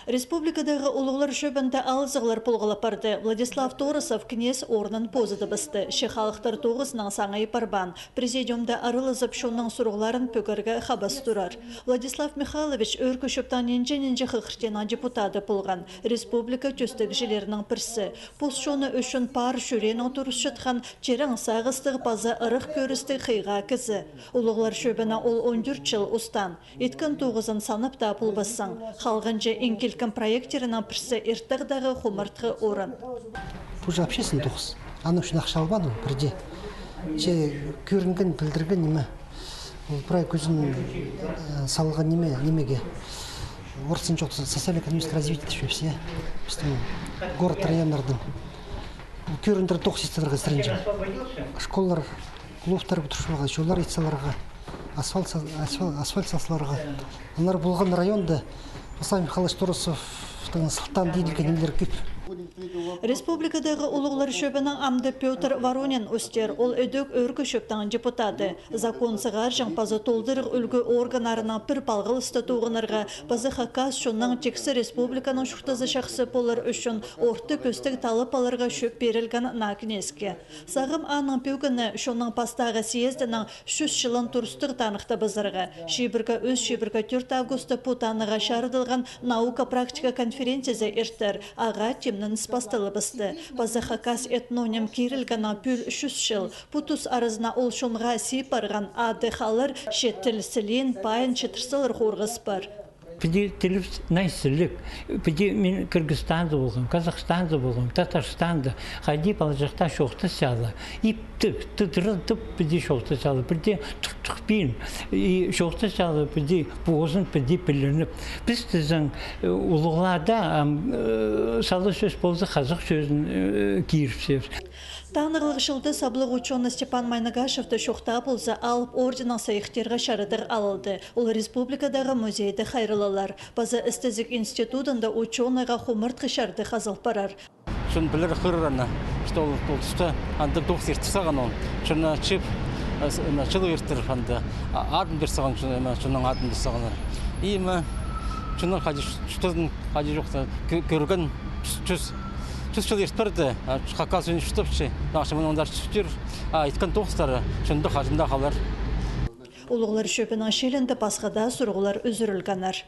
Республикадағы улуғлар шөбінде алзығылар пұлғылап барды. Владислав Торосов кнес орнын позыды басты. Шехалықтар тоғысының саңайы парбан. Президиумда арылызып шонның сұрғыларын пөгіргі қабас тұрар. Владислав Михайлович өркі шөптан енже-енже қықыртена депутаты пұлған. Республика төстік жилерінің пірсі. Пұс шоны үшін пар шүренің тұрыс шытқан черің сағыстығы пазы ырық көрісті қиға кізі. Улуғлар шөбіна ол 14 жыл ұстан. Еткін тоғызын санып да пұлбассың. Қалғынжы инкелкін проектерінің пірсі ерттіғдағы құмыртқы орын. Бұл общественный тоғыз. Аны үшін ақша албады бірде. Көрінген, білдірген неме. Бұл көзін салған немеге. Орсын жоқ, социально-экономическое развитие түші все. Біздің город районлардың. Көріндір тоқсистілерге сірінжім. Школалар, клубтар бұтыршыларға, жолар етсаларға, асфальт сасыларға. Олар болған районда Владислав Михайлович Торосовтың сылтан дейділген немелер көп. Республикадағы улуғлар шөбінің амды Петр Воронин өстер. Ол өдөк өркі шөптің депутаты. Закон сығар жың пазы толдырық үлгі органарының пір палғыл статуғынырға пазы хакас шонның тексі республиканың шуқтазы шақсы болыр үшін орты көстік талып алырға шөп берілген накінеске. Сағым аның пөгіні шонның пастағы съездінің 3 жылын тұрыстық танықта базырға. Шибіргі 4 августы путаныға шарыдылған наука-практика конференциясы ерттір. Аға темнің спастылы бісті. Базы хакас этноним кирілгіна пүл 3 жыл. Путус арызына ол шонға сипарған ады қалыр шеттіл сілен пайын четірсілір қорғыс бар. Піде тіліп найсілік. Піде мен Кыргызстанды болғым, Қазақстанды болғым, Татарстанды. Қайди балажақта шоқты салы. Тұдырын-тұп піде шоқты салы. Піде тұқ-тұқ бейін. Шоқты салы піде бұғызын піде білініп. Біз тізің ұлығыларда салы сөз болды қазақ сөзін кейіріпсеп. Танығылық жылды саблық ученый Степан Майнагашевті шоқта болса алып орденің сайықтерға шарыдыр алылды. Ол республикадағы музейді қайрылылар. Базы істізік институтында ученыйға құмырт қышарды қазылып барар. Шын білір қырырана, что ол тұста андық доқс ертісаған ол. Шына чып, чылы ертір қанды, адын берсаған шының адын берсаған. Иемі, шының қади жоқта көрген Түс жыл ертпірді, қақас өне шүтіпші, нақшымын ондар шүтір, айтқан тоқыстары, шынды қажында қалар. Улуғлар шөпінің шелінді басқада сұрғылар үзірілгенер.